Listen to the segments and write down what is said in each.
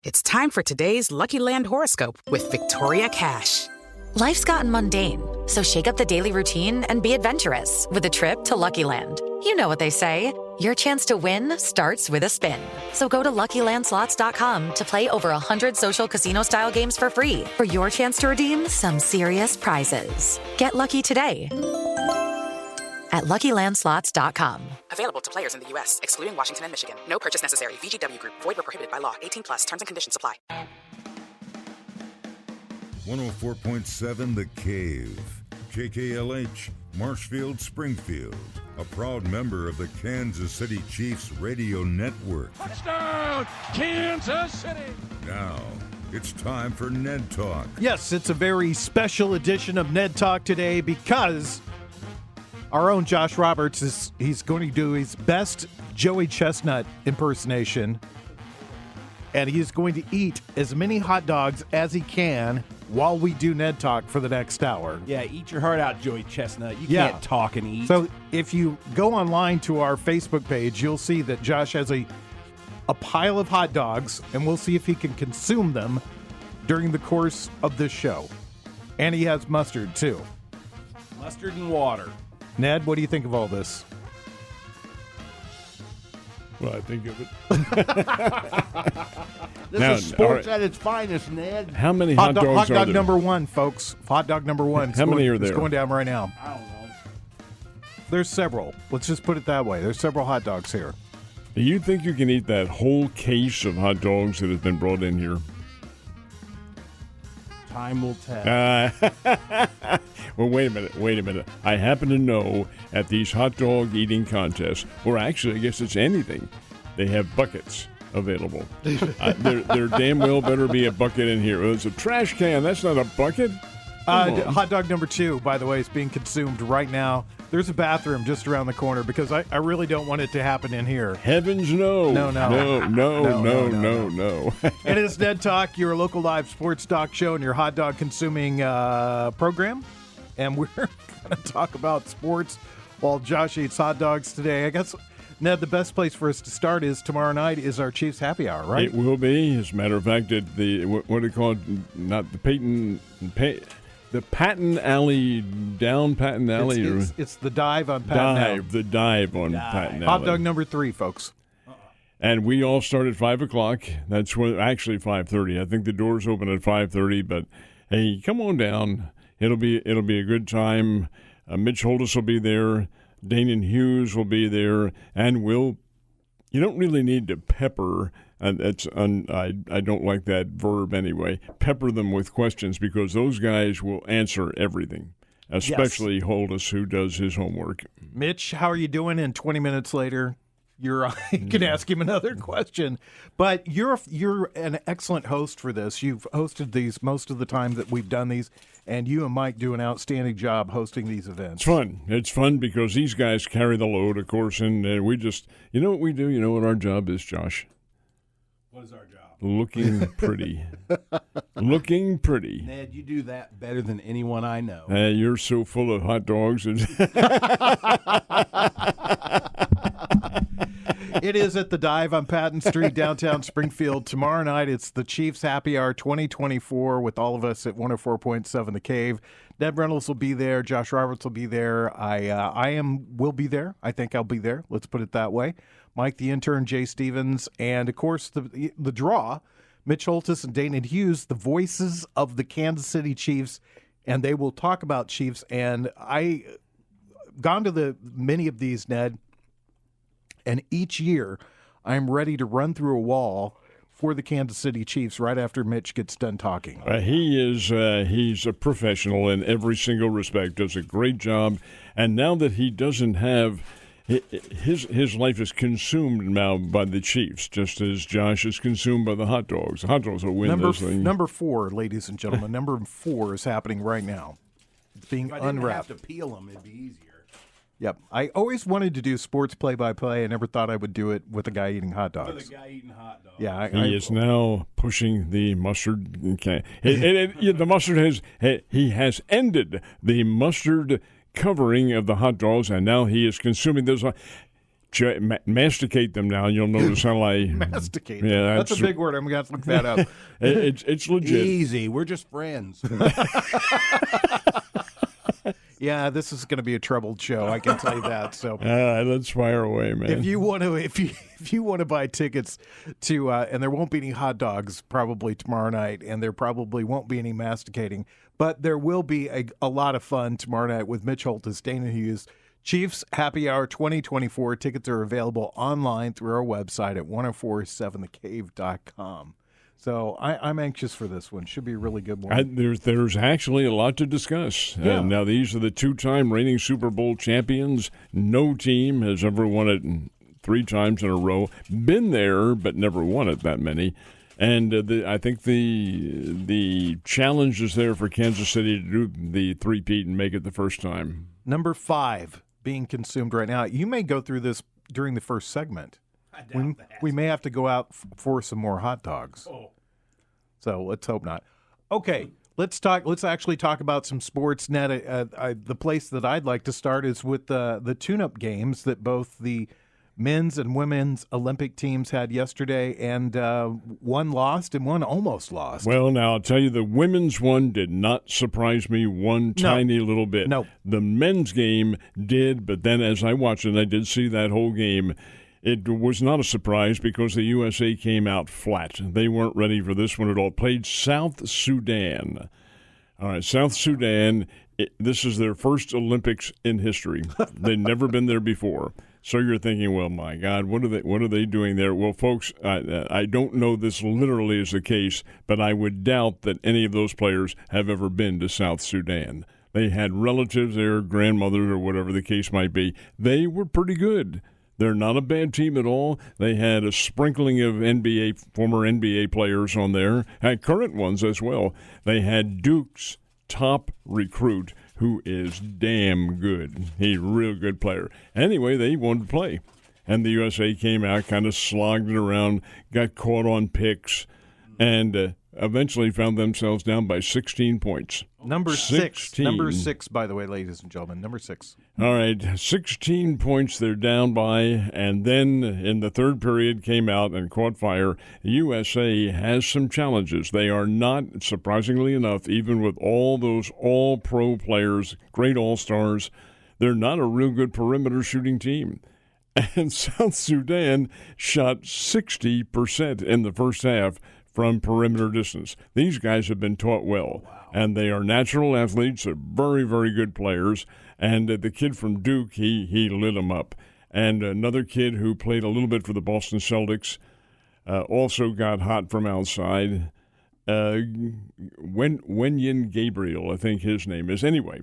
It's time for today's Lucky Land horoscope with Victoria Cash. Life's gotten mundane, so shake up the daily routine and be adventurous with a trip to Lucky Land. You know what they say, your chance to win starts with a spin. So go to LuckyLandSlots.com to play over 100 social casino-style games for free for your chance to redeem some serious prizes. Get lucky today at LuckyLandSlots.com. Available to players in the U.S., excluding Washington and Michigan. No purchase necessary. VGW Group. Void where prohibited by law. 18+. Terms and conditions apply. 104.7 The Cave. KKLH, Marshfield, Springfield. A proud member of the Kansas City Chiefs radio network. Touchdown, Kansas City! Now, it's time for Ned Talk. Yes, it's a very special edition of Ned Talk today because our own Josh Roberts he's going to do his best Joey Chestnut impersonation, and he's going to eat as many hot dogs as he can while we do Ned Talk for the next hour. Yeah, eat your heart out, Joey Chestnut. You can't talk and eat. So if you go online to our Facebook page, you'll see that Josh has a pile of hot dogs, and we'll see if he can consume them during the course of this show. And he has mustard, too. Mustard and water. Ned, what do you think of all this? Well, I think of it. This is sports at its finest, Ned. How many hot dogs hot are dog there? number one, folks. Hot dog number one. How many are there? It's going down right now. I don't know. There's several. Let's just put it that way. There's several hot dogs here. Do you think you can eat that whole case of hot dogs that has been brought in here? Time will tell. Well, wait a minute. I happen to know at these hot dog eating contests, or actually, I guess it's anything, they have buckets available. There damn well better be a bucket in here. It's a trash can. That's not a bucket. Hot dog number two, by the way, is being consumed right now. There's a bathroom just around the corner because I really don't want it to happen in here. Heavens no. No. It is Ned Talk, your local live sports talk show and your hot dog consuming program. And we're going to talk about sports while Josh eats hot dogs today. I guess, Ned, the best place for us to start is tomorrow night is our Chiefs happy hour, right? It will be. As a matter of fact, at the, what do you call it? Not the the Patton Alley, down Patton Alley. It's the dive on Patton Alley. The dive on Patton Alley. Hot dog number 3, folks. And we all start at 5 o'clock. That's when, actually 5:30. I think the doors open at 5:30. But hey, come on down. It'll be a good time. Mitch Holtis will be there. Danon Hughes will be there, and you don't really need to pepper. And I don't like that verb anyway. Pepper them with questions because those guys will answer everything, especially Holtis, who does his homework. Mitch, how are you doing? And 20 minutes later, you can ask him another question. But you're an excellent host for this. You've hosted these most of the time that we've done these, and you and Mike do an outstanding job hosting these events. It's fun. It's fun because these guys carry the load, of course, and we just, you know what we do? You know what our job is, Josh? What is our job? Looking pretty. Looking pretty. Ned, you do that better than anyone I know. You're so full of hot dogs. It is at the Dive on Patton Street, downtown Springfield. Tomorrow night, it's the Chiefs Happy Hour 2024 with all of us at 104.7 The Cave. Ned Reynolds will be there. Josh Roberts will be there. Will be there. I think I'll be there. Let's put it that way. Mike, the intern, Jay Stevens, and, of course, the draw, Mitch Holtis and Danon Hughes, the voices of the Kansas City Chiefs, and they will talk about Chiefs. And I gone to many of these, Ned, and each year I'm ready to run through a wall for the Kansas City Chiefs right after Mitch gets done talking. He's a professional in every single respect, does a great job. And now that he doesn't have his life is consumed now by the Chiefs, just as Josh is consumed by the hot dogs. The hot dogs will win this thing. Number 4, ladies and gentlemen, number 4 is happening right now. It's being if I didn't unwrapped. have to peel them, it'd be easier. Yep. I always wanted to do sports play-by-play. I never thought I would do it with a guy eating hot dogs. With a guy eating hot dogs. Yeah, he is now pushing the mustard. Okay. The mustard he has ended the mustard covering of the hot dogs, and now he is consuming those. masticate them now. You'll notice how I masticate. Yeah, that's a big word. I'm going to look that up. It's legit. Easy. We're just friends. Yeah, this is going to be a troubled show. I can tell you that. So let's fire away, man. If you want to buy tickets to, and there won't be any hot dogs probably tomorrow night, and there probably won't be any masticating, but there will be a lot of fun tomorrow night with Mitch Holtis, Dana Hughes, Chiefs Happy Hour 2024. Tickets are available online through our website at 1047thecave.com. So I'm anxious for this one. Should be a really good one. There's actually a lot to discuss. Yeah. Now, these are the two-time reigning Super Bowl champions. No team has ever won it 3 times in a row. Been there, but never won it that many. And I think the challenge is there for Kansas City to do the three-peat and make it the first time. Number 5 being consumed right now. You may go through this during the first segment. We may have to go out for some more hot dogs. Oh. So let's hope not. Okay, let's actually talk about some sports. Ned, the place that I'd like to start is with the tune-up games that both the men's and women's Olympic teams had yesterday, and one lost and one almost lost. Well, now, I'll tell you, the women's one did not surprise me one tiny little bit. No. The men's game did, but then as I watched it, I did see that whole game. It was not a surprise because the USA came out flat. They weren't ready for this one at all. Played South Sudan. All right, South Sudan, this is their first Olympics in history. They'd never been there before. So you're thinking, well, my God, what are they doing there? Well, folks, I don't know this literally is the case, but I would doubt that any of those players have ever been to South Sudan. They had relatives there, grandmothers or whatever the case might be. They were pretty good. They're not a bad team at all. They had a sprinkling of former NBA players on there, and current ones as well. They had Duke's top recruit, who is damn good. He's a real good player. Anyway, they wanted to play. And the USA came out, kind of slogged it around, got caught on picks, and eventually found themselves down by 16 points. Number 6. Number 6, by the way, ladies and gentlemen. Number 6. All right, 16 points they're down by, and then in the third period came out and caught fire. The USA has some challenges. They are not, surprisingly enough, even with all those all-pro players, great all-stars, they're not a real good perimeter shooting team. And South Sudan shot 60% in the first half from perimeter distance. These guys have been taught well, and they are natural athletes. They're very, very good players. And the kid from Duke, he lit them up. And another kid who played a little bit for the Boston Celtics also got hot from outside. Wenyin Gabriel, I think his name is. Anyway,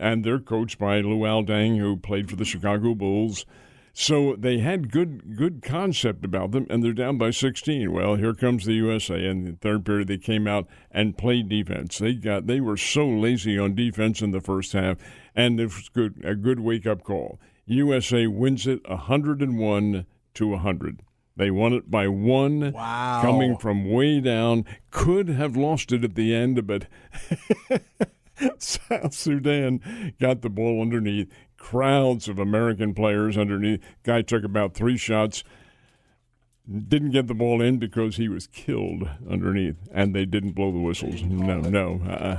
and they're coached by Luol Deng, who played for the Chicago Bulls. So they had good concept about them, and they're down by 16. Well, here comes the USA. In the third period, they came out and played defense. They were so lazy on defense in the first half, and it was a good wake-up call. USA wins it 101-100. They won it by 1. Wow. Coming from way down. Could have lost it at the end, but South Sudan got the ball underneath. Crowds of American players underneath. Guy took about 3 shots. Didn't get the ball in because he was killed underneath, and they didn't blow the whistles. No.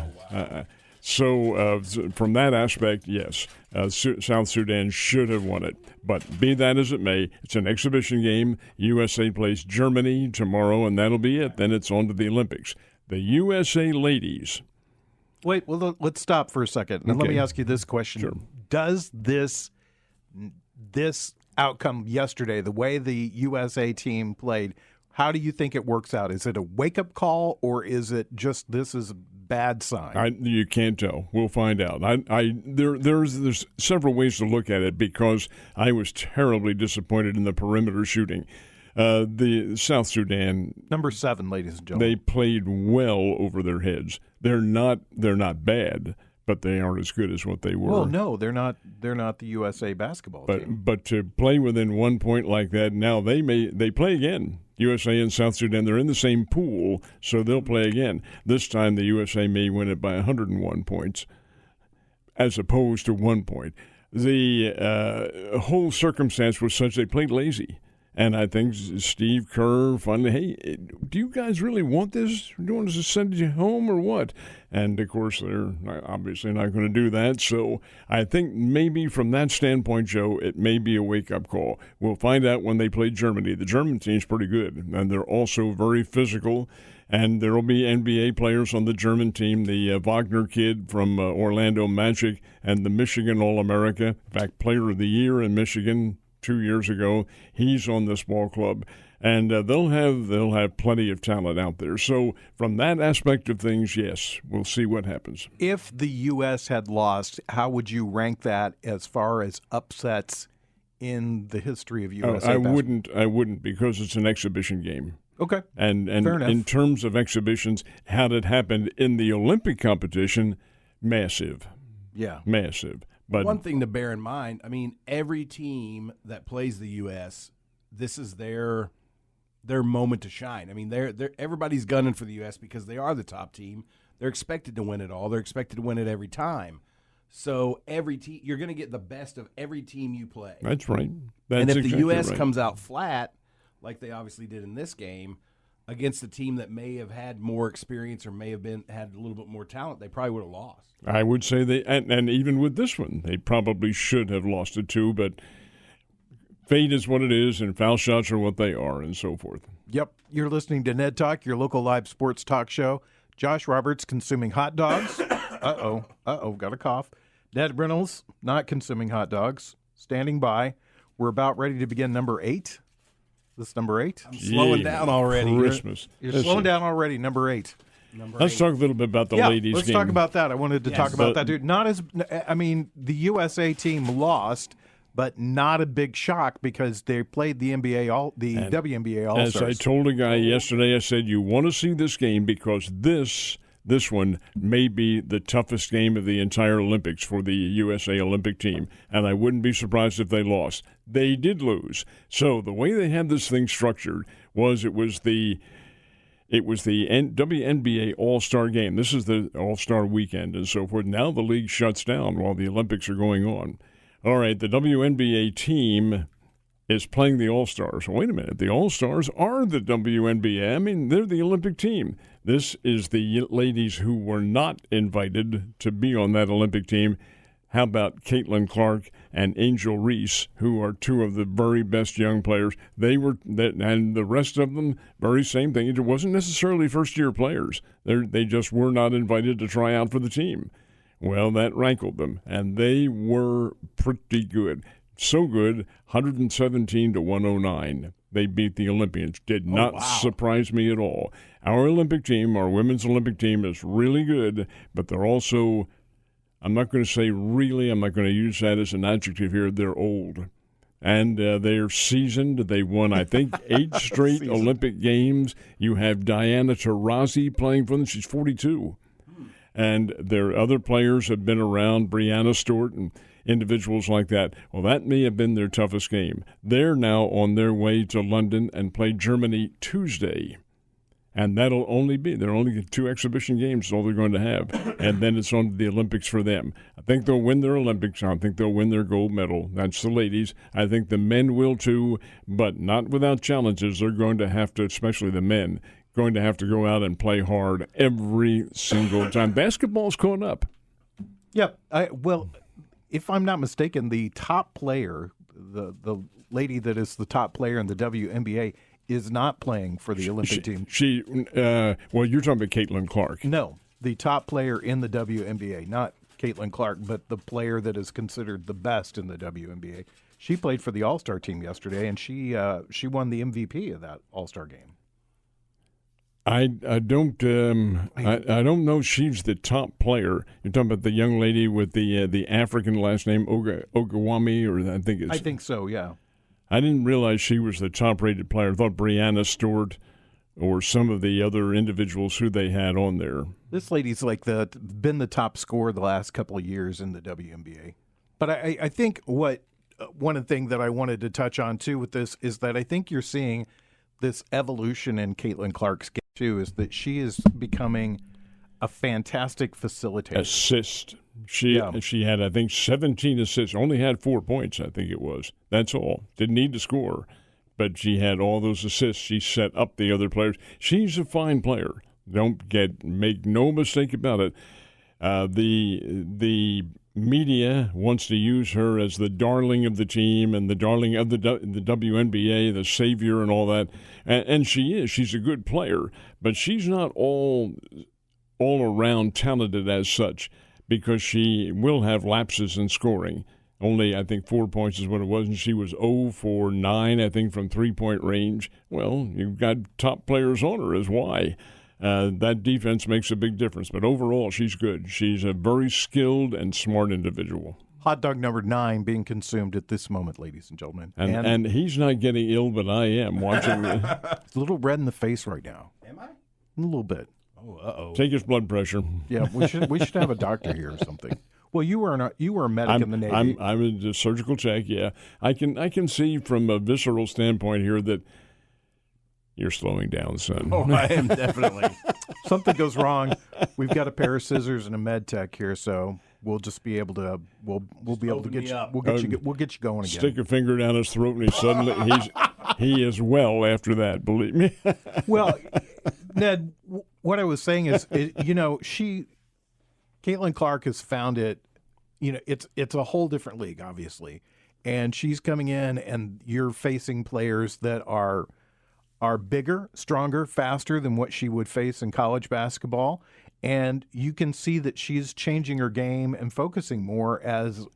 So from that aspect, yes, South Sudan should have won it. But be that as it may, it's an exhibition game. USA plays Germany tomorrow, and that'll be it. Then it's on to the Olympics. The USA ladies. Wait, well, let's stop for a second. And let me ask you this question. Sure. Does this outcome yesterday, the way the USA team played, how do you think it works out? Is it a wake-up call, or is it just this is a bad sign? You can't tell. We'll find out. There's several ways to look at it because I was terribly disappointed in the perimeter shooting. The South Sudan, number 7, ladies and gentlemen, they played well over their heads. They're not bad, but they aren't as good as what they were. Well, no, they're not the USA basketball team. But to play within 1 point like that, now they play again. USA and South Sudan, they're in the same pool, so they'll play again. This time the USA may win it by 101 points as opposed to 1 point. the whole circumstance was such they played lazy. And I think Steve Kerr finally, hey, do you guys really want this? Do you want us to send you home or what? And, of course, they're obviously not going to do that. So I think maybe from that standpoint, Joe, it may be a wake-up call. We'll find out when they play Germany. The German team's pretty good, and they're also very physical. And there will be NBA players on the German team, the Wagner kid from Orlando Magic and the Michigan All-America, in fact, Player of the Year in Michigan 2 years ago. He's on this ball club, and they'll have plenty of talent out there. So from that aspect of things, yes, we'll see what happens. If the U.S. had lost, how would you rank that as far as upsets in the history of USA basketball? I wouldn't because it's an exhibition game. Okay. And fair enough. In terms of exhibitions, had it happened in the Olympic competition, massive. Yeah. Massive. But one thing to bear in mind, I mean, every team that plays the U.S., this is their moment to shine. I mean, everybody's gunning for the U.S. because they are the top team. They're expected to win it all. They're expected to win it every time. So every team, you're going to get the best of every team you play. That's right. And if the U.S. comes out flat, like they obviously did in this game, against a team that may have had more experience or may have had a little bit more talent, they probably would have lost. I would say and even with this one, they probably should have lost it too, but fate is what it is, and foul shots are what they are, and so forth. Yep. You're listening to Ned Talk, your local live sports talk show. Josh Roberts consuming hot dogs. Got a cough. Ned Reynolds not consuming hot dogs. Standing by. We're about ready to begin number 8. This is number 8. I'm slowing down already. Christmas. You're slowing down already. Number 8. Let's talk a little bit about the ladies' let's game. talk about that. I wanted to talk about that, dude. The USA team lost, but not a big shock because they played the WNBA All-Stars. As I told a guy yesterday, I said, you want to see this game because this one may be the toughest game of the entire Olympics for the USA Olympic team, and I wouldn't be surprised if they lost. They did lose. So the way they had this thing structured was it was the WNBA All-Star game. This is the All-Star weekend and so forth. Now the league shuts down while the Olympics are going on. All right, the WNBA team is playing the All-Stars. Wait a minute. The All-Stars are the WNBA. I mean, they're the Olympic team. This is the ladies who were not invited to be on that Olympic team. How about Caitlin Clark and Angel Reese, who are two of the very best young players? And the rest of them, very same thing. It wasn't necessarily first-year players. They just were not invited to try out for the team. Well, that rankled them, and they were pretty good. So good, 117-109. They beat the Olympians. Did not surprise me at all. Our Olympic team, our women's Olympic team, is really good, but they're also, I'm not going to say really, I'm not going to use that as an adjective here, they're old. And they're seasoned. They won, I think, 8 straight Olympic games. You have Diana Taurasi playing for them. She's 42. And their other players have been around, Brianna Stewart and individuals like that. Well, that may have been their toughest game. They're now on their way to London and play Germany Tuesday. And that'll only be, they're only 2 exhibition games is all they're going to have. And then it's on to the Olympics for them. I think they'll win their Olympics. I think they'll win their gold medal. That's the ladies. I think the men will too, but not without challenges. They're going to have to, especially the men, going to have to go out and play hard every single time. Basketball's caught up. Yep. Well, if I'm not mistaken, the top player, the lady that is the top player in the WNBA, is not playing for the Olympic team. Well, you're talking about Caitlin Clark. No, the top player in the WNBA, not Caitlin Clark, but the player that is considered the best in the WNBA. She played for the All-Star team yesterday, and she won the MVP of that All-Star game. I don't know if she's the top player. You're talking about the young lady with the African last name Ogawami, or I think so. Yeah. I didn't realize she was the top-rated player. I thought Brianna Stewart or some of the other individuals who they had on there. This lady's been the top scorer the last couple of years in the WNBA. But I think one of the things that I wanted to touch on too with this is that I think you're seeing this evolution in Caitlin Clark's game too, is that she is becoming a fantastic facilitator. Assist. She had, I think, 17 assists. Only had 4 points, I think it was. That's all. Didn't need to score. But she had all those assists. She set up the other players. She's a fine player. Make no mistake about it. The media wants to use her as the darling of the team and the darling of the WNBA, the savior and all that. And she is. She's a good player. But she's not all around talented as such, because she will have lapses in scoring. Only, I think, 4 points is what it was, and she was 0 for 9, I think, from three-point range. Well, you've got top players on her is why. That defense makes a big difference. But overall, she's good. She's a very skilled and smart individual. Hot dog number 9 being consumed at this moment, ladies and gentlemen. And he's not getting ill, but I am watching. It's a little red in the face right now. Am I? A little bit. Oh, uh-oh. Take his blood pressure. Yeah, we should have a doctor here or something. Well, you were a medic in the Navy. I'm a surgical tech. Yeah, I can see from a visceral standpoint here that you're slowing down, son. Oh, I am definitely. Something goes wrong. We've got a pair of scissors and a med tech here, so we'll just be able to we'll be able to get you we'll get you going again. Stick a finger down his throat, and he is well after that. Believe me. Well, Ned, what I was saying is, Caitlin Clark has found it. It's a whole different league, obviously, and she's coming in, and you're facing players that are bigger, stronger, faster than what she would face in college basketball. And you can see that she's changing her game and focusing more as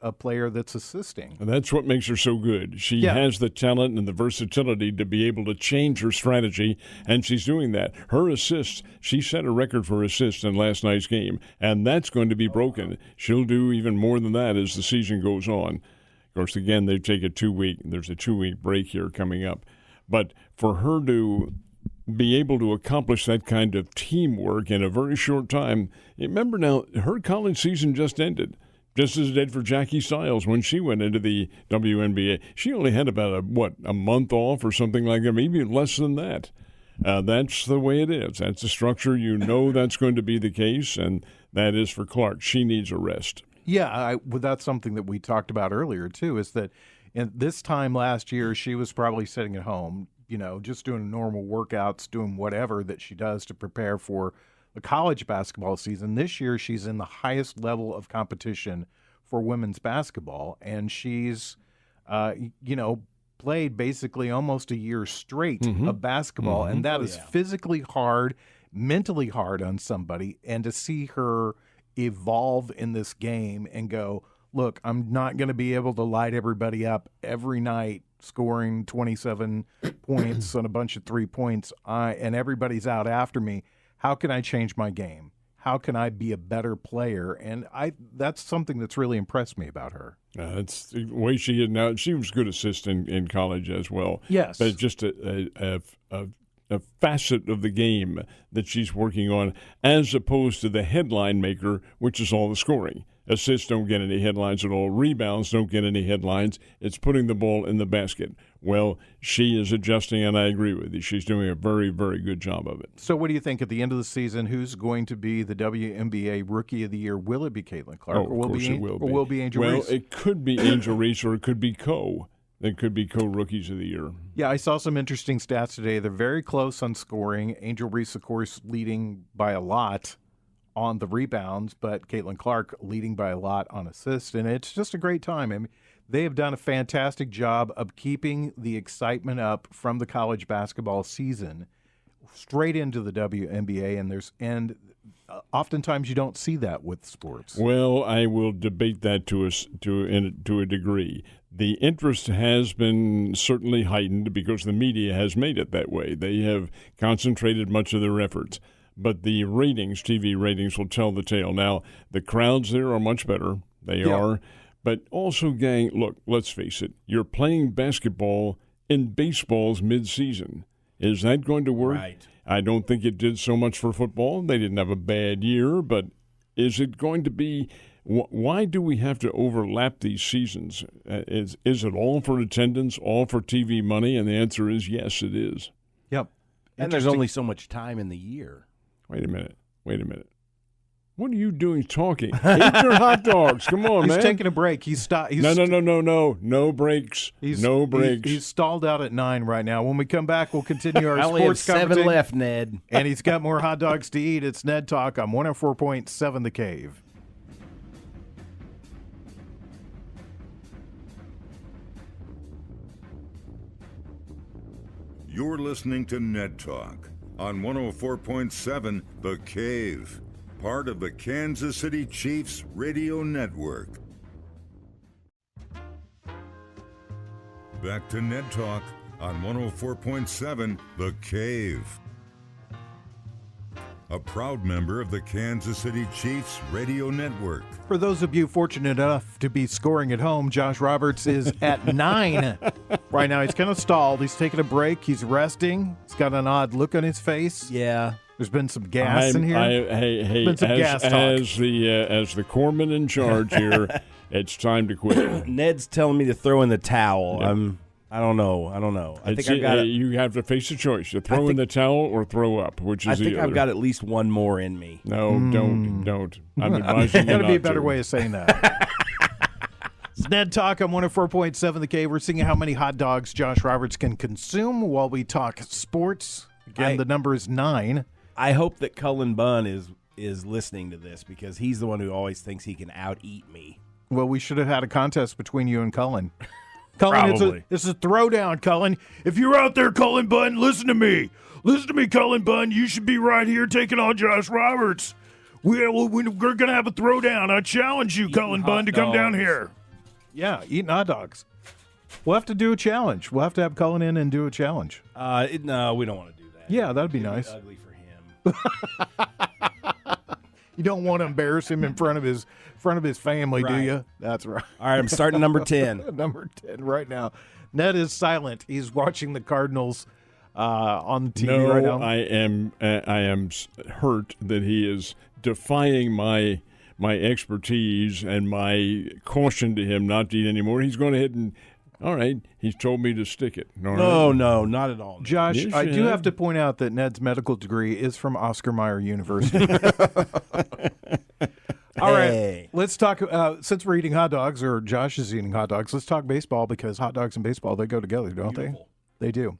a player that's assisting. And that's what makes her so good. She has the talent and the versatility to be able to change her strategy, and she's doing that. Her assists, she set a record for assists in last night's game, and that's going to be broken. She'll do even more than that as the season goes on. Of course, again, there's a 2-week break here coming up. But for her to be able to accomplish that kind of teamwork in a very short time, remember now, her college season just ended, just as it did for Jackie Stiles when she went into the WNBA. She only had about a month off or something like that, maybe less than that. That's the way it is. That's the structure. That's going to be the case, and that is for Clark. She needs a rest. Yeah, that's something that we talked about earlier, too, is that in this time last year, she was probably sitting at home, just doing normal workouts, doing whatever that she does to prepare for the college basketball season. This year, she's in the highest level of competition for women's basketball, and she's, played basically almost a year straight of basketball, and that is physically hard, mentally hard on somebody, and to see her evolve in this game and go, look, I'm not going to be able to light everybody up every night scoring 27 points on a bunch of 3 points, and everybody's out after me. How can I change my game? How can I be a better player? And that's something that's really impressed me about her. That's the way she is now. She was a good assistant in college as well. Yes. But just a facet of the game that she's working on, as opposed to the headline maker, which is all the scoring. Assists don't get any headlines at all. Rebounds don't get any headlines. It's putting the ball in the basket. Well, she is adjusting, and I agree with you. She's doing a very, very good job of it. So what do you think at the end of the season, who's going to be the WNBA Rookie of the Year? Will it be Caitlin Clark? Of course it will be. Or will it be Angel Reese? Well, it could be Angel Reese, or it could be Co. They could be co-rookies of the year. Yeah, I saw some interesting stats today. They're very close on scoring. Angel Reese, of course, leading by a lot on the rebounds, but Caitlin Clark leading by a lot on assists, and it's just a great time. I mean, they have done a fantastic job of keeping the excitement up from the college basketball season straight into the WNBA, and oftentimes you don't see that with sports. Well, I will debate that to a degree. The interest has been certainly heightened because the media has made it that way. They have concentrated much of their efforts. But the ratings, TV ratings, will tell the tale. Now, the crowds there are much better. They are. But also, gang, look, let's face it. You're playing basketball in baseball's midseason. Is that going to work? Right. I don't think it did so much for football. They didn't have a bad year. But is it going to be – why do we have to overlap these seasons? Is it all for attendance, all for TV money? And the answer is yes, it is. Yep. And there's only so much time in the year. Wait a minute. What are you doing talking? Eat your hot dogs. Come on, man. He's taking a break. He's stopped. No. No breaks. No breaks. He's stalled out at 9 right now. When we come back, we'll continue our I only have sports 7 left, Ned. And he's got more hot dogs to eat. It's Ned Talk on 104.7 The Cave. You're listening to Ned Talk on 104.7 The Cave, part of the Kansas City Chiefs radio network. Back to Ned Talk on 104.7 The Cave. A proud member of the Kansas City Chiefs radio network. For those of you fortunate enough to be scoring at home, Josh Roberts is at 9 right now. He's kind of stalled. He's taking a break. He's resting. He's got an odd look on his face. Yeah. There's been some gas in here. Hey, as the corpsman in charge here, it's time to quit. Ned's telling me to throw in the towel. Yeah. I don't know. I think I've got it. You have to face the choice: to throw in the towel or throw up. Which is I think I've got at least one more in me. No, don't. I'm advising you There's got to be a not better way of saying that. It's Ned Talk on 104.7 The Cave. We're seeing how many hot dogs Josh Roberts can consume while we talk sports. Again, the number is 9. I hope that Cullen Bunn is listening to this because he's the one who always thinks he can out-eat me. Well, we should have had a contest between you and Cullen. Cullen, it's a throwdown, Cullen. If you're out there, Cullen Bunn, listen to me. Listen to me, Cullen Bunn. You should be right here taking on Josh Roberts. We're going to have a throwdown. I challenge you, Cullen Bunn, to come down here. Yeah, eating hot dogs. We'll have to do a challenge. We'll have to have Cullen in and do a challenge. No, we don't want to do that. Yeah, that'd be nice. It'd be ugly for him. You don't want to embarrass him in front of his family, right. Do you? That's right. All right, I'm starting number 10. Number 10 right now. Ned is silent. He's watching the Cardinals on the TV right now. I am hurt that he is defying my expertise and my caution to him not to eat anymore. He's going ahead and, all right, he's told me to stick it. No, not at all. Josh, Yes, I do have to point out that Ned's medical degree is from Oscar Mayer University. All right, let's talk, since we're eating hot dogs, or Josh is eating hot dogs, let's talk baseball because hot dogs and baseball, they go together, don't Beautiful. they? They do.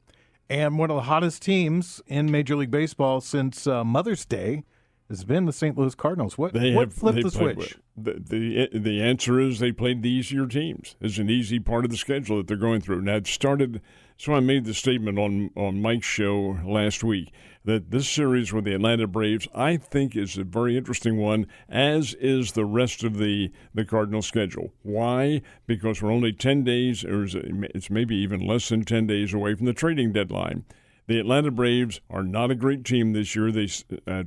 And one of the hottest teams in Major League Baseball since Mother's Day has been the St. Louis Cardinals. What flipped the switch? The answer is they played the easier teams. It's an easy part of the schedule that they're going through. Now, it started, so I made the statement on Mike's show last week that this series with the Atlanta Braves, I think, is a very interesting one, as is the rest of the Cardinal schedule. Why? Because we're only 10 days, or it's maybe even less than 10 days away from the trading deadline. The Atlanta Braves are not a great team this year. They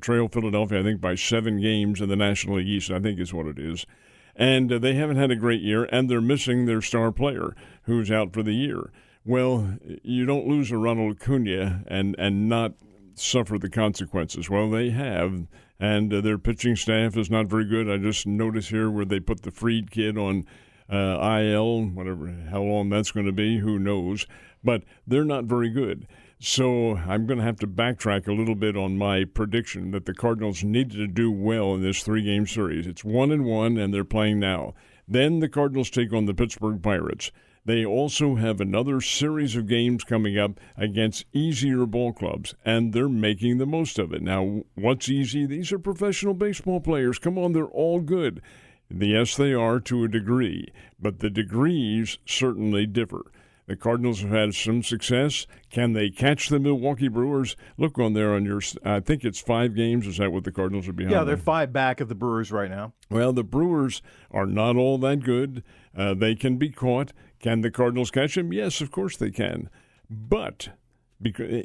trail Philadelphia, I think, by 7 games in the National League East, I think is what it is. And they haven't had a great year, and they're missing their star player who's out for the year. Well, you don't lose a Ronald Acuna and not suffer the consequences. Well, they have, and their pitching staff is not very good. I just noticed here where they put the Freed kid on IL, whatever, how long that's going to be, who knows. But they're not very good. So I'm going to have to backtrack a little bit on my prediction that the Cardinals needed to do well in this 3-game series. It's 1-1, and they're playing now. Then the Cardinals take on the Pittsburgh Pirates. They also have another series of games coming up against easier ball clubs, and they're making the most of it. Now, what's easy? These are professional baseball players. Come on, they're all good. Yes, they are to a degree, but the degrees certainly differ. The Cardinals have had some success. Can they catch the Milwaukee Brewers? Look on there on your, I think it's 5 games. Is that what the Cardinals are behind? Yeah, they're 5 back of the Brewers right now. Well, the Brewers are not all that good. They can be caught. Can the Cardinals catch them? Yes, of course they can. But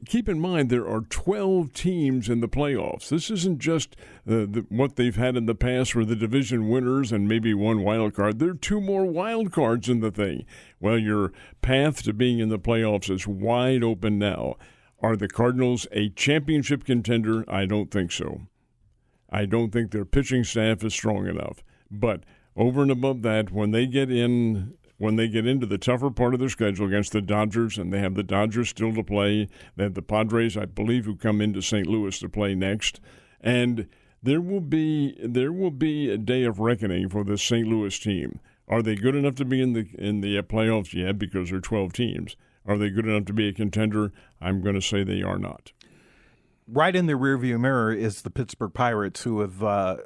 keep in mind there are 12 teams in the playoffs. This isn't just what they've had in the past where the division winners and maybe one wild card. There are 2 more wild cards in the thing. Well, your path to being in the playoffs is wide open now. Are the Cardinals a championship contender? I don't think so. I don't think their pitching staff is strong enough. But over and above that, when they get into the tougher part of their schedule against the Dodgers, and they have the Dodgers still to play, they have the Padres, I believe, who come into St. Louis to play next, and there will be a day of reckoning for the St. Louis team. Are they good enough to be in the playoffs? Yeah, because there are 12 teams. Are they good enough to be a contender? I'm going to say they are not. Right in the rearview mirror is the Pittsburgh Pirates, who have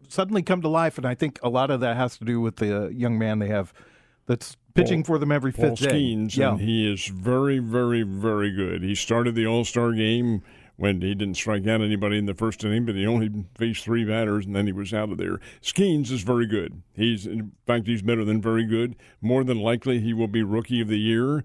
suddenly come to life, and I think a lot of that has to do with the young man they have that's pitching for them every fifth day. Skeens, and he is very, very, very good. He started the All-Star game when he didn't strike out anybody in the first inning, but he only faced 3 batters, and then he was out of there. Skeens is very good. In fact, he's better than very good. More than likely, he will be Rookie of the Year.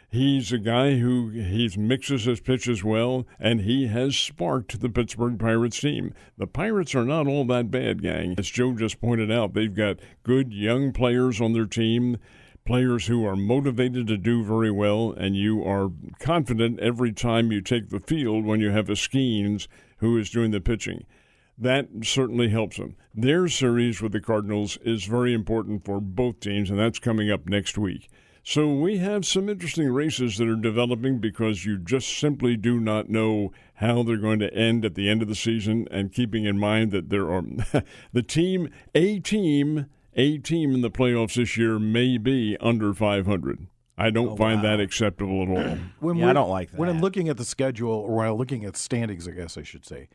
He's a guy who mixes his pitches well, and he has sparked the Pittsburgh Pirates team. The Pirates are not all that bad, gang. As Joe just pointed out, they've got good young players on their team, players who are motivated to do very well, and you are confident every time you take the field when you have a Skeens who is doing the pitching. That certainly helps them. Their series with the Cardinals is very important for both teams, and that's coming up next week. So we have some interesting races that are developing because you just simply do not know how they're going to end at the end of the season, and keeping in mind that there are a team in the playoffs this year may be under 500. I don't find that acceptable at all. I don't like that. When I'm looking at the schedule, or when I'm looking at standings, I guess I should say,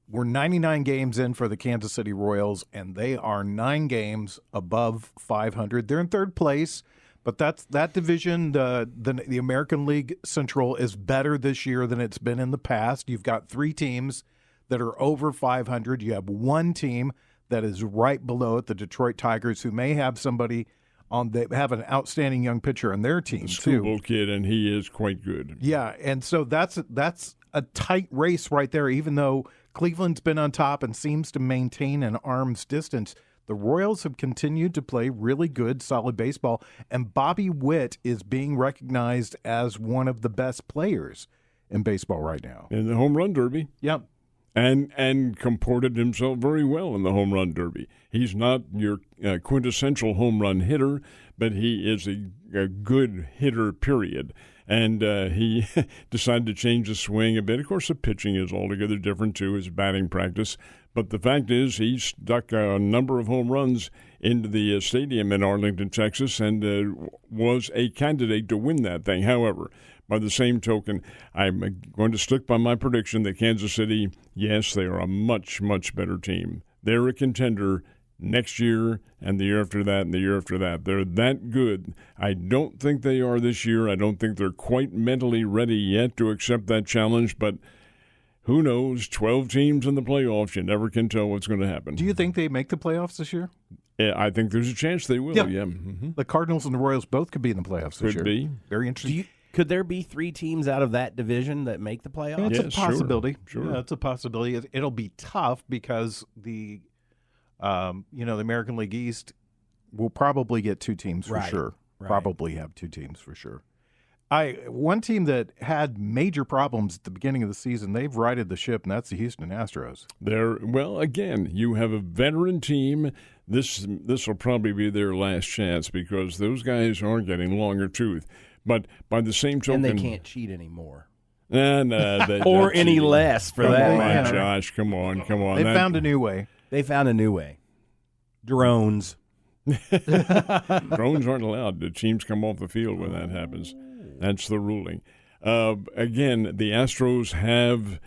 we're 99 games in for the Kansas City Royals, and they are 9 games above 500. They're in third place. But that division, the American League Central, is better this year than it's been in the past. You've got 3 teams that are over 500. You have 1 team that is right below it, the Detroit Tigers, who may have somebody they have an outstanding young pitcher on their team, schoolboy kid, and he is quite good. Yeah, and so that's a tight race right there, even though Cleveland's been on top and seems to maintain an arm's distance. The Royals have continued to play really good, solid baseball, and Bobby Witt is being recognized as one of the best players in baseball right now. In the home run derby. Yep. And comported himself very well in the home run derby. He's not your quintessential home run hitter, but he is a good hitter, period. And he decided to change the swing a bit. Of course, the pitching is altogether different, too, his batting practice. But the fact is, he stuck a number of home runs into the stadium in Arlington, Texas, and was a candidate to win that thing. However, by the same token, I'm going to stick by my prediction that Kansas City, yes, they are a much, much better team. They're a contender next year and the year after that and the year after that. They're that good. I don't think they are this year. I don't think they're quite mentally ready yet to accept that challenge, but who knows? 12 teams in the playoffs. You never can tell what's going to happen. Do you think they make the playoffs this year? Yeah, I think there's a chance they will, yeah. Mm-hmm. The Cardinals and the Royals both could be in the playoffs this year. Could be. Very interesting. Could there be 3 teams out of that division that make the playoffs? It's a possibility. Sure. Yeah, it's a possibility. It'll be tough because the American League East will probably get 2 teams for sure. Right. Probably have 2 teams for sure. One team that had major problems at the beginning of the season, they've righted the ship, and that's the Houston Astros. Well, again, you have a veteran team. This will probably be their last chance because those guys are getting longer tooth. But by the same token, and they can't cheat anymore. Or any less, for that matter. Josh, come on. They found a new way. Drones. Drones aren't allowed. The teams come off the field when that happens. That's the ruling. Again, the Astros have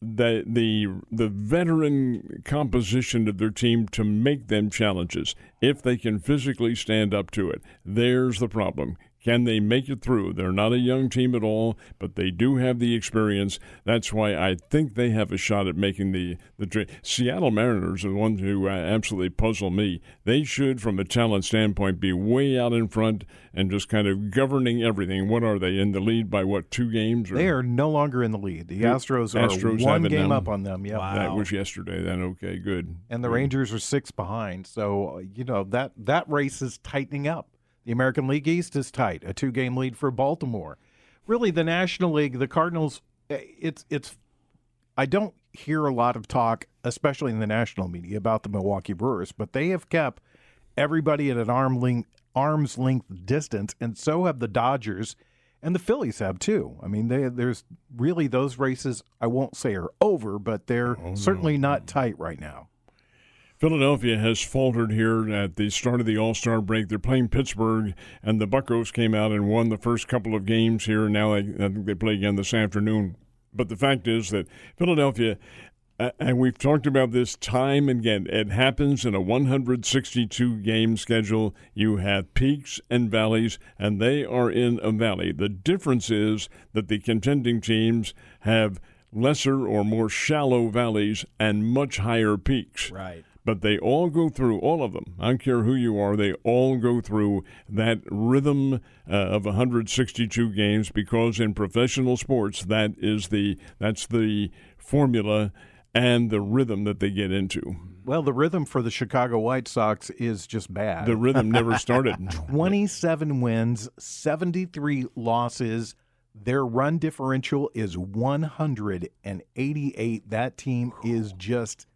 the veteran composition of their team to make them challenges. If they can physically stand up to it, there's the problem. Can they make it through? They're not a young team at all, but they do have the experience. That's why I think they have a shot at making the trade. Seattle Mariners are the ones who absolutely puzzle me. They should, from a talent standpoint, be way out in front and just kind of governing everything. What are they, in the lead by, 2 games? They are no longer in the lead. The Astros are 1 game up on them. Yep. Wow. That was yesterday then. Okay, good. And the Rangers are 6 behind. So, that race is tightening up. The American League East is tight, a 2-game lead for Baltimore. Really, the National League, the Cardinals, I don't hear a lot of talk, especially in the national media, about the Milwaukee Brewers, but they have kept everybody at an arm's length distance, and so have the Dodgers. And the Phillies have too. I mean, there's really those races, I won't say are over, but they're certainly not tight right now. Philadelphia has faltered here at the start of the All-Star break. They're playing Pittsburgh, and the Buccos came out and won the first couple of games here. Now I think they play again this afternoon. But the fact is that Philadelphia, and we've talked about this time and again, it happens in a 162-game schedule. You have peaks and valleys, and they are in a valley. The difference is that the contending teams have lesser or more shallow valleys and much higher peaks. Right. But they all go through, all of them, I don't care who you are, they all go through that rhythm of 162 games, because in professional sports, that's the formula and the rhythm that they get into. Well, the rhythm for the Chicago White Sox is just bad. The rhythm never started. 27 wins, 73 losses. Their run differential is 188. That team is just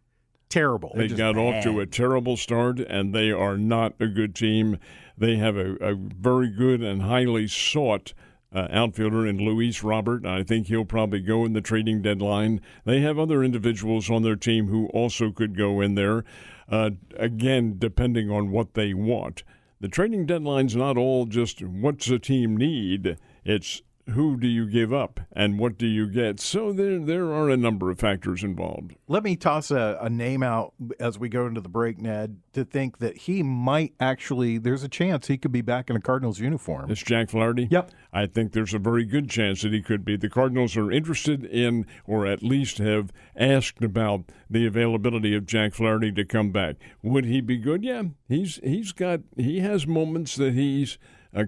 terrible. They got off to a terrible start, and they are not a good team. They have a very good and highly sought outfielder in Luis Robert. I think he'll probably go in the trading deadline. They have other individuals on their team who also could go in there, again, depending on what they want. The trading deadline's not all just what's a team need. It's who do you give up and what do you get? So there are a number of factors involved. Let me toss a name out as we go into the break, Ned, to think that he might actually, there's a chance he could be back in a Cardinals uniform. It's Jack Flaherty? Yep. I think there's a very good chance that he could be. The Cardinals are interested in, or at least have asked about, the availability of Jack Flaherty to come back. Would he be good? Yeah. He has moments that he's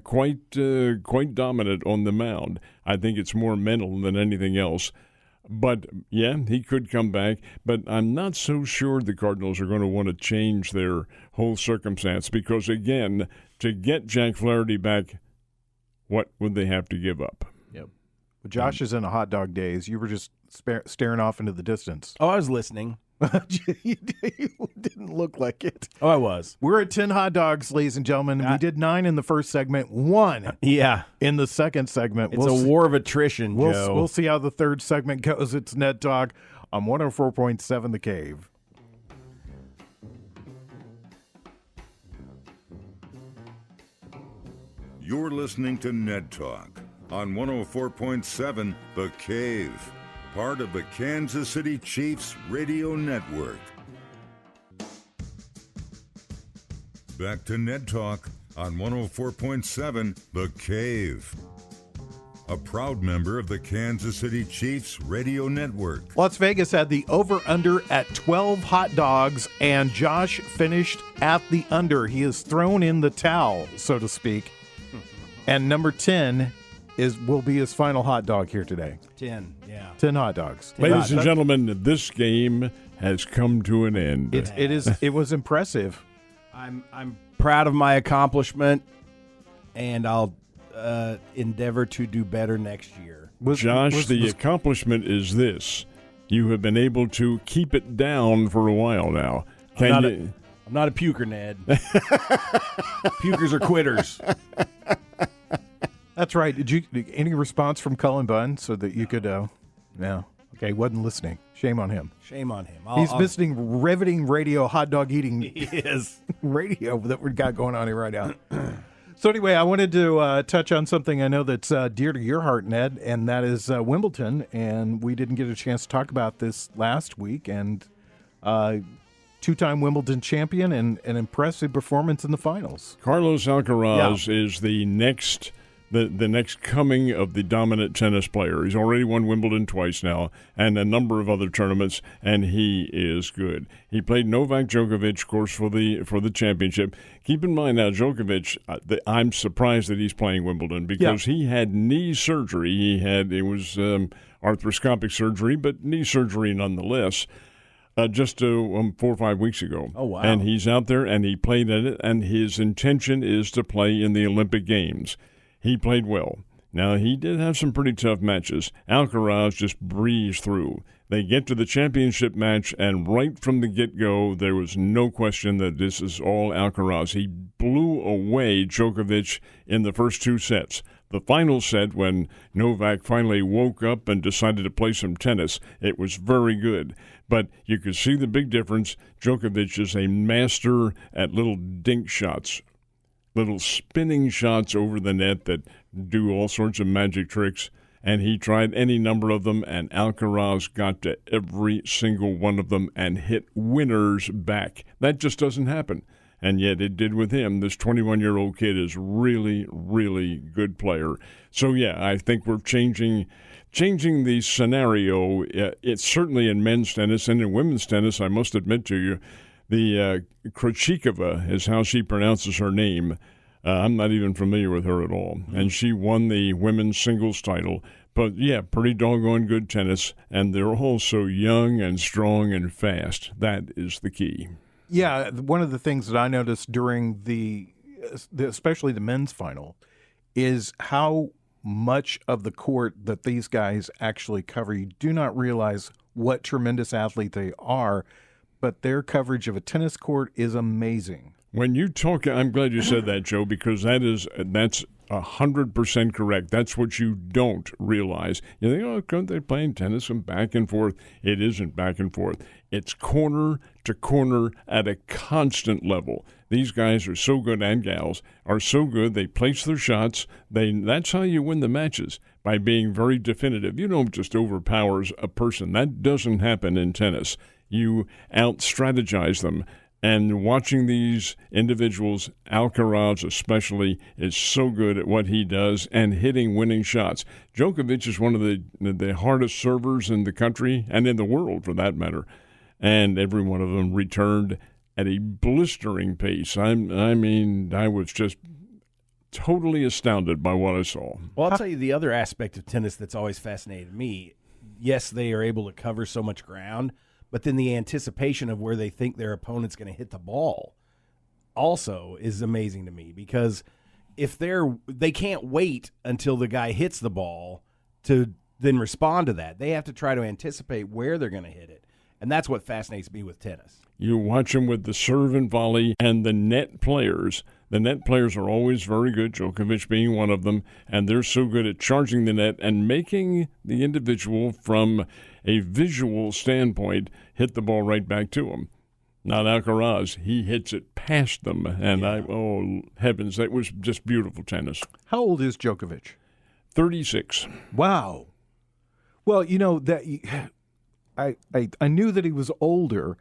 quite dominant on the mound. I think it's more mental than anything else. But, yeah, he could come back. But I'm not so sure the Cardinals are going to want to change their whole circumstance because, again, to get Jack Flaherty back, what would they have to give up? Yep. Well, Josh is in a hot dog daze. You were just staring off into the distance. Oh, I was listening. You didn't look like it. Oh, I was. We're at 10 hot dogs, ladies and gentlemen. We did 9 in the first segment, 1 in the second segment. It's a war of attrition, Joe. We'll see how the third segment goes. It's Ned Talk on 104.7 The Cave. You're listening to Ned Talk on 104.7 The Cave, part of the Kansas City Chiefs radio network. Back to Ned Talk on 104.7 The Cave, a proud member of the Kansas City Chiefs radio network. Las Vegas had the over-under at 12 hot dogs, and Josh finished at the under. He has thrown in the towel, so to speak. And number 10 will be his final hot dog here today. 10, yeah. 10 hot dogs. Ladies and gentlemen, this game has come to an end. It was impressive. I'm proud of my accomplishment, and I'll endeavor to do better next year. The accomplishment is this. You have been able to keep it down for a while now. I'm not a puker, Ned. Pukers are quitters. That's right. Any response from Cullen Bunn so that you could? No. Okay, wasn't listening. Shame on him. Shame on him. He's missing riveting radio, hot dog eating radio that we've got going on here right now. So anyway, I wanted to touch on something I know that's dear to your heart, Ned, and that is Wimbledon. And we didn't get a chance to talk about this last week. And two-time Wimbledon champion and an impressive performance in the finals. Carlos Alcaraz is the next coming of the dominant tennis player. He's already won Wimbledon twice now and a number of other tournaments, and he is good. He played Novak Djokovic, of course, for the championship. Keep in mind now, Djokovic, I'm surprised that he's playing Wimbledon because he had knee surgery. It was arthroscopic surgery, but knee surgery nonetheless. Just 4 or 5 weeks ago. Oh, wow. And he's out there, and he played at it, and his intention is to play in the Olympic Games. He played well. Now, he did have some pretty tough matches. Alcaraz just breezed through. They get to the championship match, and right from the get-go, there was no question that this is all Alcaraz. He blew away Djokovic in the first 2 sets. The final set, when Novak finally woke up and decided to play some tennis, it was very good. But you could see the big difference. Djokovic is a master at little dink shots, little spinning shots over the net that do all sorts of magic tricks. And he tried any number of them, and Alcaraz got to every single one of them and hit winners back. That just doesn't happen. And yet it did with him. This 21-year-old kid is really, really good player. So, yeah, I think we're changing the scenario. It's certainly in men's tennis and in women's tennis, I must admit to you. The Krejcikova is how she pronounces her name. I'm not even familiar with her at all. And she won the women's singles title. But, yeah, pretty doggone good tennis. And they're all so young and strong and fast. That is the key. Yeah, one of the things that I noticed during especially the men's final, is how much of the court that these guys actually cover. You do not realize what tremendous athlete they are, but their coverage of a tennis court is amazing. When you talk, I'm glad you said that, Joe, because that's 100% correct. That's what you don't realize. You think, oh, couldn't they playing tennis from back and forth? It isn't back and forth. It's corner to corner at a constant level. These guys are so good, and gals are so good. They place their shots. That's how you win the matches, by being very definitive. You don't just overpower a person. That doesn't happen in tennis. You out-strategize them. And watching these individuals, Alcaraz especially, is so good at what he does and hitting winning shots. Djokovic is one of the hardest servers in the country and in the world, for that matter. And every one of them returned at a blistering pace. I mean, I was just totally astounded by what I saw. Well, I'll tell you the other aspect of tennis that's always fascinated me. Yes, they are able to cover so much ground, but then the anticipation of where they think their opponent's going to hit the ball also is amazing to me, because if they can't wait until the guy hits the ball to then respond to that. They have to try to anticipate where they're going to hit it. And that's what fascinates me with tennis. You watch them with the serve and volley and the net players. The net players are always very good, Djokovic being one of them, and they're so good at charging the net and making the individual, from a visual standpoint, hit the ball right back to them. Not Alcaraz. He hits it past them, and oh, heavens, that was just beautiful tennis. How old is Djokovic? 36. Wow. Well, you know, that I knew that he was older,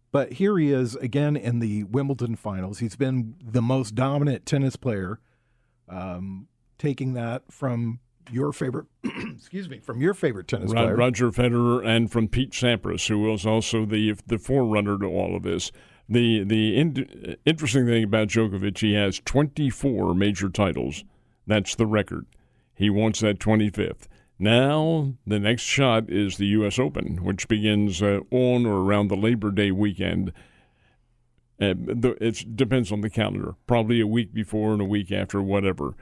but here he is again in the Wimbledon finals. He's been the most dominant tennis player, taking that from your favorite, from your favorite tennis player, Roger Federer, and from Pete Sampras, who was also the forerunner to all of this. The interesting thing about Djokovic, he has 24 major titles. That's the record. He wants that 25th. Now, the next shot is the U.S. Open, which begins on or around the Labor Day weekend. It depends on the calendar, probably a week before and a week after, whatever.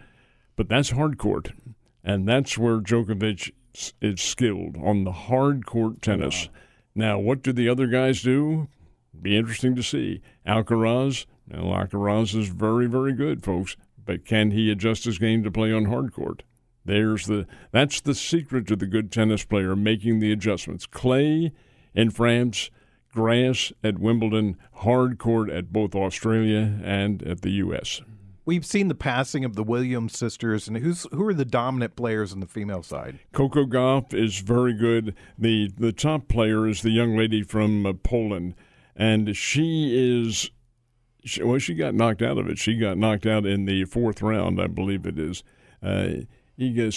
But that's hard court, and that's where Djokovic is skilled, on the hard court tennis. Wow. Now, what do the other guys do? Be interesting to see. Alcaraz is very, very good, folks, but can he adjust his game to play on hard court? That's the secret to the good tennis player, making the adjustments. Clay in France, grass at Wimbledon, hard court at both Australia and at the U.S. We've seen the passing of the Williams sisters, and who are the dominant players on the female side? Coco Gauff is very good. The top player is the young lady from Poland, and she got knocked out of it. She got knocked out in the fourth round, I believe it is. Iga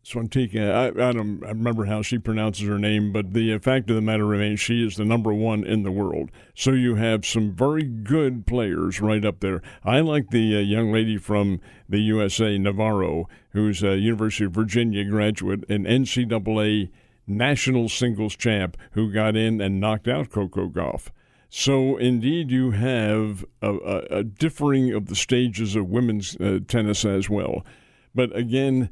Swiatek, I don't remember how she pronounces her name, but the fact of the matter remains she is the number one in the world. So you have some very good players right up there. I like the young lady from the USA, Navarro, who's a University of Virginia graduate, an NCAA national singles champ who got in and knocked out Coco Gauff. So, indeed, you have a differing of the stages of women's tennis as well. But, again,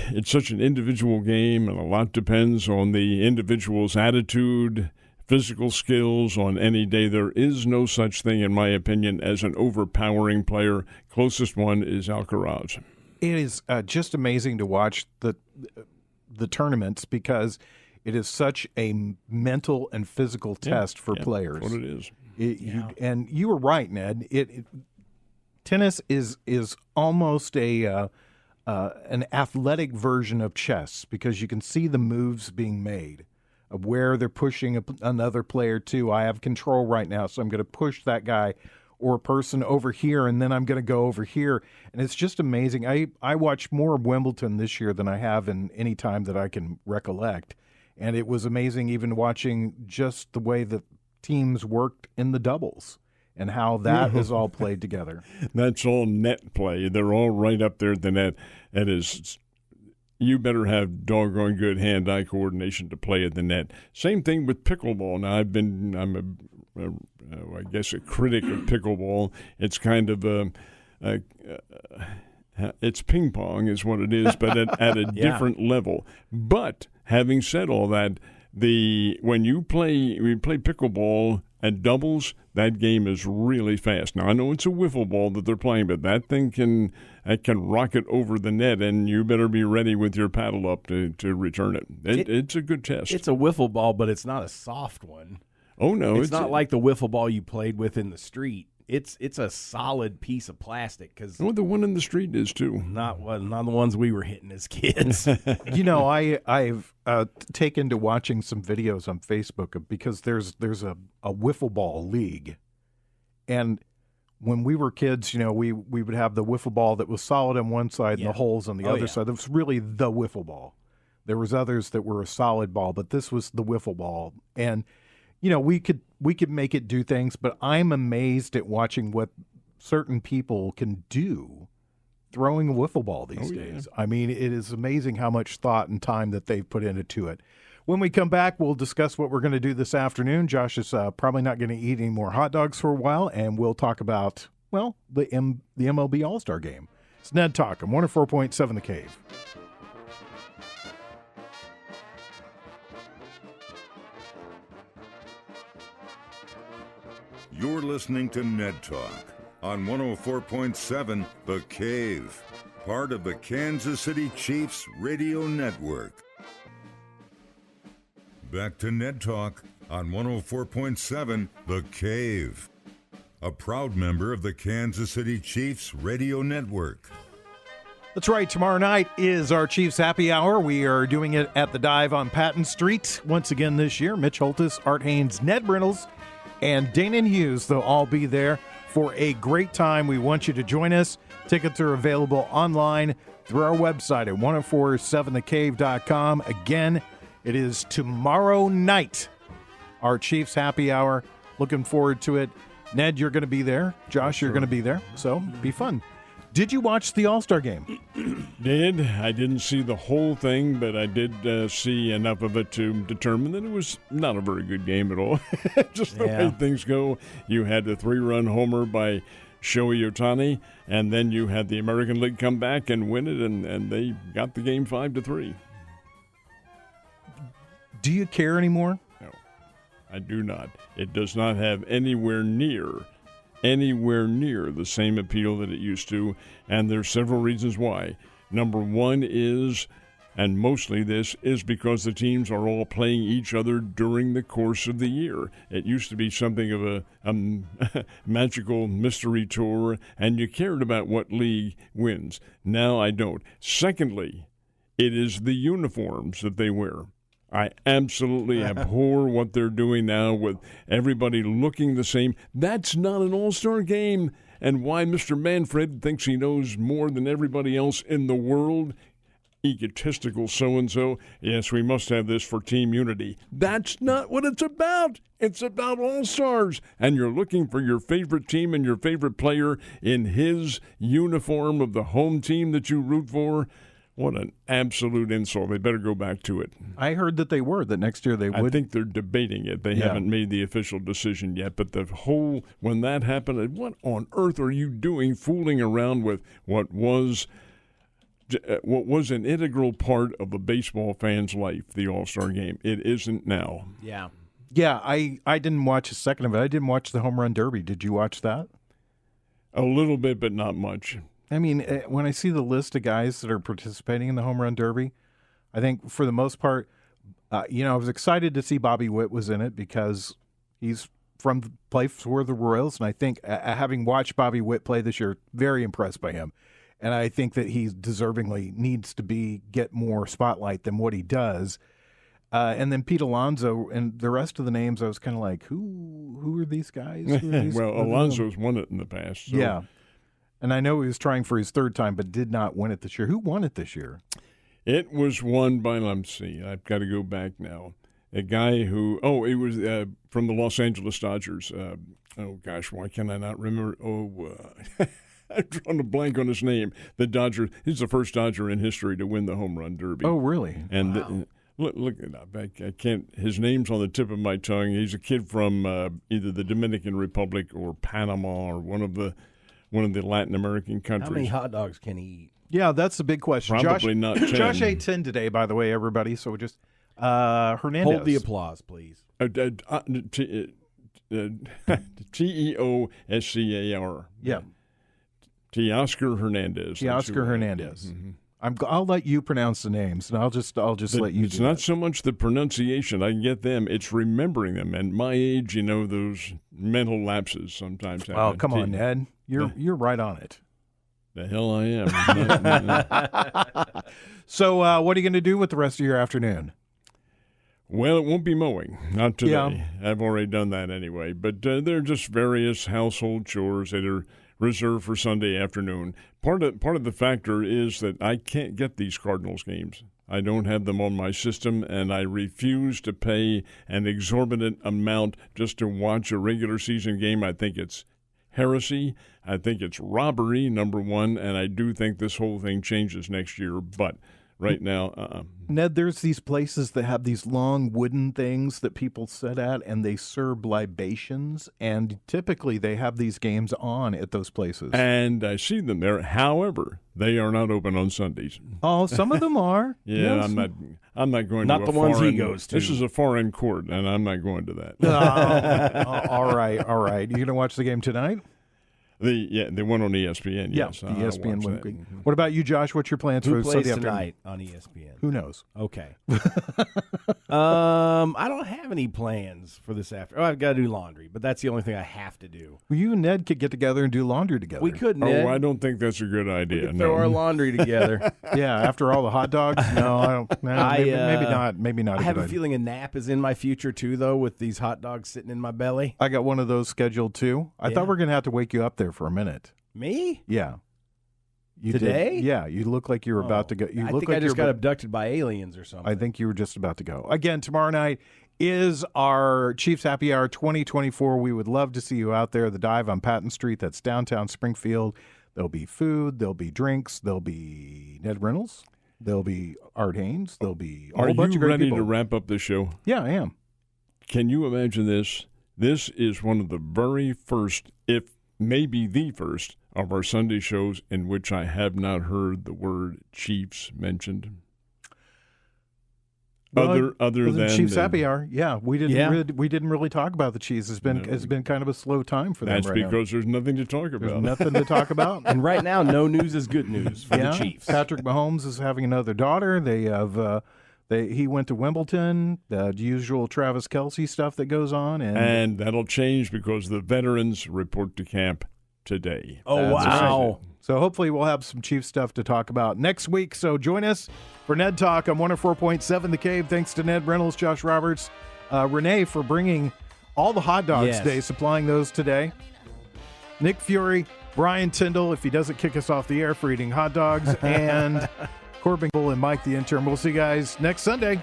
it's such an individual game, and a lot depends on the individual's attitude, physical skills on any day. There is no such thing, in my opinion, as an overpowering player. Closest one is Alcaraz. is just amazing to watch the tournaments because it is such a mental and physical test for players. That's what it is. And you were right, Ned. Tennis is almost an athletic version of chess because you can see the moves being made of where they're pushing another player to. I have control right now, so I'm going to push that guy or person over here, and then I'm going to go over here. And it's just amazing. I watched more of Wimbledon this year than I have in any time that I can recollect. And it was amazing even watching just the way the teams worked in the doubles and how that is all played together. That's all net play. They're all right up there at the net. That is, you better have doggone good hand-eye coordination to play at the net. Same thing with pickleball. Now, I'm I guess a critic of pickleball. It's kind of it's ping pong is what it is, but at a different level. But having said all that, when you play pickleball at doubles, that game is really fast. Now I know it's a wiffle ball that they're playing, but that thing can rocket over the net, and you better be ready with your paddle up to return it. It's a good test. It's a wiffle ball, but it's not a soft one. Oh no, it's not like the wiffle ball you played with in the street. It's a solid piece of plastic. The one in the street is too. Not the ones we were hitting as kids. I've taken to watching some videos on Facebook because there's a wiffle ball league, and when we were kids, we would have the wiffle ball that was solid on one side and the holes on the other side. It was really the wiffle ball. There was others that were a solid ball, but this was the wiffle ball, and we could make it do things, but I'm amazed at watching what certain people can do throwing a wiffle ball these days. I mean, it is amazing how much thought and time that they've put into it. When we come back, we'll discuss what we're going to do this afternoon. Josh is probably not going to eat any more hot dogs for a while, and we'll talk about, the MLB All-Star Game. It's Ned Talk on 104.7 The Cave. You're listening to Ned Talk on 104.7 The Cave, part of the Kansas City Chiefs Radio Network. Back to Ned Talk on 104.7 The Cave, a proud member of the Kansas City Chiefs Radio Network. That's right. Tomorrow night is our Chiefs Happy Hour. We are doing it at the Dive on Patton Street. Once again this year, Mitch Holtis, Art Haynes, Ned Reynolds, and Dana Hughes, they'll all be there for a great time. We want you to join us. Tickets are available online through our website at 1047thecave.com. Again, it is tomorrow night, our Chiefs Happy Hour. Looking forward to it. Ned, you're going to be there. Josh, you're going to be there. So be fun. Did you watch the All-Star Game? I didn't see the whole thing, but I did see enough of it to determine that it was not a very good game at all. Just the way things go. You had the 3-run homer by Shohei Ohtani, and then you had the American League come back and win it, and they got the game 5-3. Do you care anymore? No, I do not. It does not have anywhere near the same appeal that it used to, and there's several reasons why. Number one is, and mostly this, is because the teams are all playing each other during the course of the year. It used to be something of a magical mystery tour, and you cared about what league wins. Now I don't. Secondly, it is the uniforms that they wear. I absolutely abhor what they're doing now with everybody looking the same. That's not an all-star game. And why Mr. Manfred thinks he knows more than everybody else in the world, egotistical so-and-so, yes, we must have this for team unity. That's not what it's about. It's about all-stars. And you're looking for your favorite team and your favorite player in his uniform of the home team that you root for. What an absolute insult. They better go back to it. I heard that that next year they would. I think they're debating it. They haven't made the official decision yet. But when that happened, what on earth are you doing fooling around with what was an integral part of a baseball fan's life, the All-Star Game? It isn't now. Yeah. Yeah, I didn't watch a second of it. I didn't watch the Home Run Derby. Did you watch that? A little bit, but not much. I mean, when I see the list of guys that are participating in the Home Run Derby, I think for the most part, I was excited to see Bobby Witt was in it because he's from the place for the Royals, and I think having watched Bobby Witt play this year, very impressed by him. And I think that he deservingly needs to get more spotlight than what he does. And then Pete Alonso and the rest of the names, I was kind of like, who are these guys? Well, Alonso's won it in the past. So. Yeah. And I know he was trying for his third time, but did not win it this year. Who won it this year? It was won by, let's see, I've got to go back now. A guy who, it was from the Los Angeles Dodgers. Why can I not remember? I'm drawing a blank on his name. The Dodger, he's the first Dodger in history to win the Home Run Derby. Oh, really? And wow. Look it up. I can't. His name's on the tip of my tongue. He's a kid from either the Dominican Republic or Panama or one of the Latin American countries. How many hot dogs can he eat? Yeah, that's the big question. Probably not 10. Josh ate 10 today, by the way, everybody. So just Hernandez. Hold the applause, please. Teoscar. Yeah. Teoscar Hernandez. Teoscar Hernandez. Mm-hmm. I'll let you pronounce the names, and I'll just let you. It's not so much the pronunciation; I can get them. It's remembering them. And my age, those mental lapses sometimes happen. Oh, come on, Ned. You're right on it. The hell I am. So, what are you going to do with the rest of your afternoon? Well, it won't be mowing. Not today. Yeah. I've already done that anyway. But they're just various household chores that are reserved for Sunday afternoon. Part of the factor is that I can't get these Cardinals games. I don't have them on my system, and I refuse to pay an exorbitant amount just to watch a regular season game. I think it's heresy. I think it's robbery, number one, and I do think this whole thing changes next year. But right now, Ned, there's these places that have these long wooden things that people sit at, and they serve libations, and typically they have these games on at those places. And I see them there. However, they are not open on Sundays. Oh, some of them are. Yeah, yes. I'm not going to the ones he goes to. This is a foreign court, and I'm not going to that. All right. You going to watch the game tonight? The one on ESPN, yes. The ESPN one. Mm-hmm. What about you, Josh? What's your plans for Sunday afternoon? Tonight on ESPN? Who knows? Okay. I don't have any plans for this afternoon. I've got to do laundry, but that's the only thing I have to do. Well, you and Ned could get together and do laundry together. We could, Ned. Oh, I don't think that's a good idea. We could throw our laundry together. Yeah, after all the hot dogs? No, I don't. No, maybe not. Maybe not. I have a feeling a nap is in my future, too, though, with these hot dogs sitting in my belly. I got one of those scheduled, too. I thought we were going to have to wake you up there for a minute. Me? Yeah. You Today? Did. Yeah, you look like you were about to go. I think I just got abducted by aliens or something. I think you were just about to go. Again, tomorrow night is our Chiefs Happy Hour 2024. We would love to see you out there. The Dive on Patton Street. That's downtown Springfield. There'll be food. There'll be drinks. There'll be Ned Reynolds. There'll be Art Haynes. There'll be a whole bunch of great people. Are you ready to wrap up the show? Yeah, I am. Can you imagine this? This is one of the very first, if maybe the first, of our Sunday shows in which I have not heard the word Chiefs mentioned. Well, other than Chiefs Happy Hour, yeah, we didn't really talk about the Chiefs. It's been kind of a slow time for them. That's right because there's nothing to talk about. There's nothing to talk about, and right now, no news is good news for the Chiefs. Patrick Mahomes is having another daughter. They have. He went to Wimbledon. The usual Travis Kelce stuff that goes on, and that'll change because the veterans report to camp today. Oh, wow. So hopefully we'll have some Chiefs stuff to talk about next week. So join us for Ned Talk on 104.7 The Cave. Thanks to Ned Reynolds, Josh Roberts, Renee for bringing all the hot dogs today, supplying those today. Nick Fury, Brian Tyndall, if he doesn't kick us off the air for eating hot dogs, and Corbin Bull and Mike the intern. We'll see you guys next Sunday.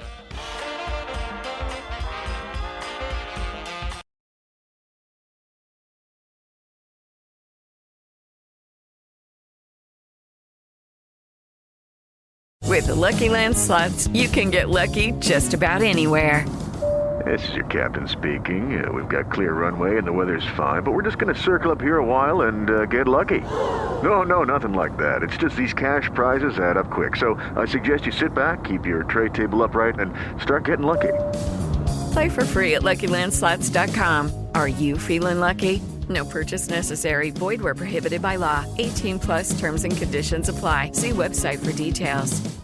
With the Lucky Land Slots, you can get lucky just about anywhere. This is your captain speaking. We've got clear runway and the weather's fine, but we're just going to circle up here a while and get lucky. No, nothing like that. It's just these cash prizes add up quick. So I suggest you sit back, keep your tray table upright, and start getting lucky. Play for free at LuckyLandSlots.com. Are you feeling lucky? No purchase necessary. Void where prohibited by law. 18+ terms and conditions apply. See website for details.